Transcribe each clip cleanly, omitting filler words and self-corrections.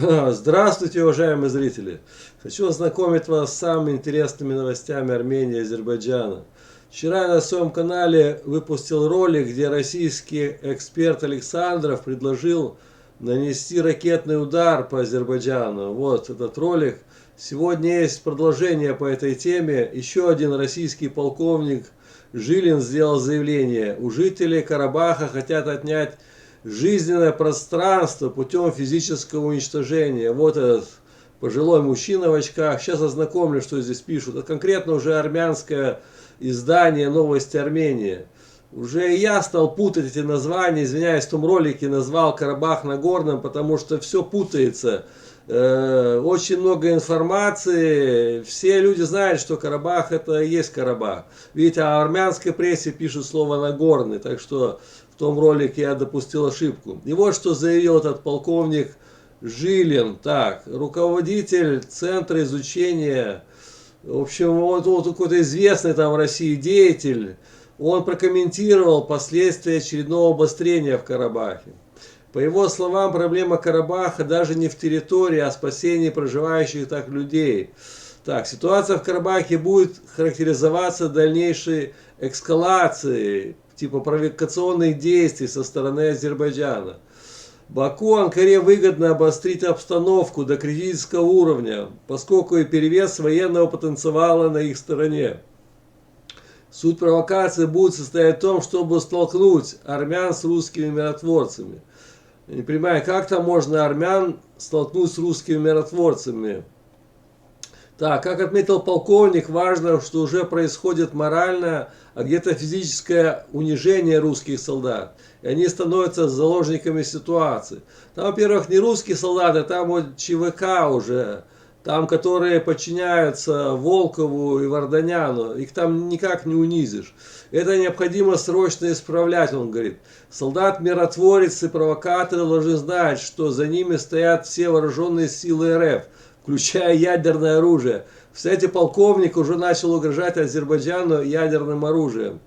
Здравствуйте, уважаемые зрители! Хочу ознакомить вас с самыми интересными новостями Армении и Азербайджана. Вчера я на своем канале выпустил ролик, где российский эксперт Александров предложил нанести ракетный удар по Азербайджану. Вот этот ролик. Сегодня есть продолжение по этой теме. Еще один российский полковник Жилин сделал заявление. У жителей Карабаха хотят отнять жизненное пространство путем физического уничтожения. Вот этот пожилой мужчина в очках. Сейчас ознакомлю, что здесь пишут. Это конкретно уже армянское издание «Новости Армении». Уже и я стал путать эти названия. Извиняюсь, в том ролике назвал Карабах Нагорным, потому что все путается. Очень много информации. Все люди знают, что Карабах это и есть Карабах. Видите, а в армянской прессе пишут слово Нагорный. Так что в том ролике я допустил ошибку. И вот что заявил этот полковник Жилин. Так, руководитель Центра изучения, в общем, он какой-то известный там в России деятель. Он прокомментировал последствия очередного обострения в Карабахе. По его словам, проблема Карабаха даже не в территории, а в спасении проживающих так людей. Так, ситуация в Карабахе будет характеризоваться дальнейшей эскалацией, типа провокационных действий со стороны Азербайджана. Баку Анкаре выгодно обострить обстановку до критического уровня, поскольку и перевес военного потенциала на их стороне. Суть провокации будет состоять в том, чтобы столкнуть армян с русскими миротворцами. Я не понимаю, как там можно армян столкнуть с русскими миротворцами. Так, как отметил полковник, важно, что уже происходит моральное, а где-то физическое унижение русских солдат. И они становятся заложниками ситуации. Там, во-первых, не русские солдаты, там вот ЧВК уже. Там, которые подчиняются Волкову и Варданяну, их там никак не унизишь. Это необходимо срочно исправлять, он говорит. Солдат-миротворец и провокаторы должны знать, что за ними стоят все вооруженные силы РФ, включая ядерное оружие. Кстати, полковник уже начал угрожать Азербайджану ядерным оружием.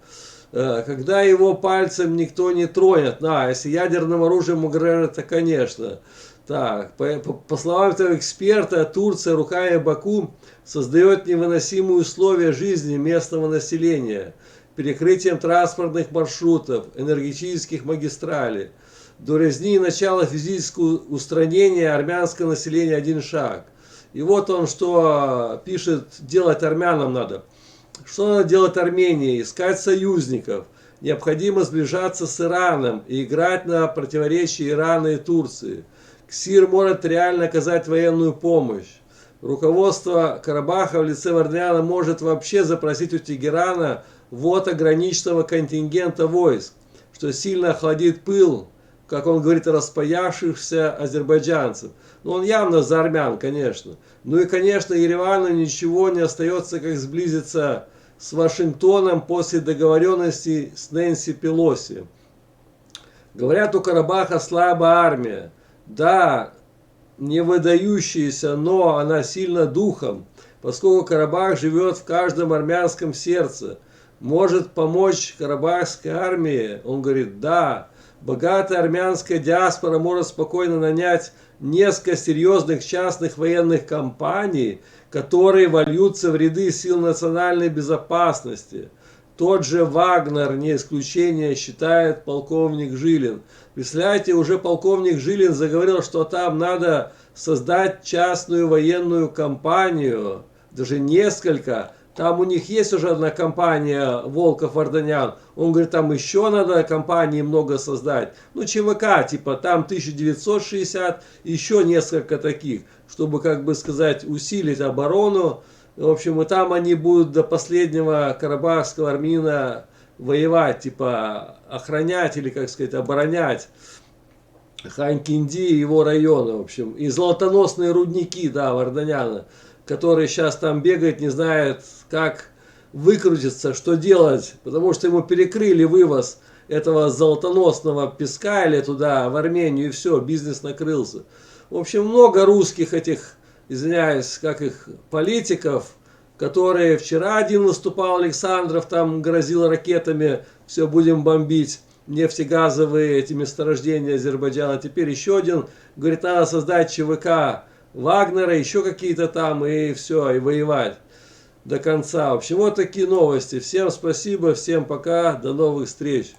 Когда его пальцем никто не тронет. Если ядерным оружием угрожают, то конечно. Так, по словам этого эксперта, Турция руками Баку создает невыносимые условия жизни местного населения, перекрытием транспортных маршрутов, энергетических магистралей. До резни и начала физического устранения армянского населения один шаг. И вот он что пишет, делать армянам надо. Что надо делать Армении? Искать союзников. Необходимо сближаться с Ираном и играть на противоречии Ирана и Турции. КСИР может реально оказать военную помощь. Руководство Карабаха в лице Варданяна может вообще запросить у Тегерана ввод ограниченного контингента войск, что сильно охладит пыл, как он говорит, распаявшихся азербайджанцев. Но он явно за армян, конечно. Ну и, конечно, Еревану ничего не остается, как сблизиться с Вашингтоном после договоренности с Нэнси Пелоси. Говорят, у Карабаха слабая армия. Да, не выдающаяся, но она сильна духом, поскольку Карабах живет в каждом армянском сердце. Может помочь карабахской армии? Он говорит, да. Богатая армянская диаспора может спокойно нанять несколько серьезных частных военных компаний, которые вольются в ряды сил национальной безопасности. Тот же Вагнер, не исключение, считает полковник Жилин. Представляете, уже полковник Жилин заговорил, что там надо создать частную военную компанию, даже несколько. Там у них есть уже одна компания Волков-Варданян. Он говорит, там еще надо компаний много создать. Ну, ЧВК, типа, там 1960, еще несколько таких, чтобы, как бы сказать, усилить оборону. В общем, и там они будут до последнего карабахского армянина воевать, типа, охранять или, как сказать, оборонять Хань-Кинди и его районы, в общем. И золотоносные рудники, да, Варданяна, который сейчас там бегает, не знает, как выкрутиться, что делать, потому что ему перекрыли вывоз этого золотоносного песка или туда, в Армению, и все, бизнес накрылся. В общем, много русских этих, извиняюсь, как их, политиков, которые вчера один выступал, Александров, там грозил ракетами, все будем бомбить. нефтегазовые эти месторождения Азербайджана. Теперь еще один. Говорит, надо создать ЧВК Вагнера, еще какие-то там, и все, и воевать до конца. В общем, вот такие новости. Всем спасибо, всем пока, до новых встреч.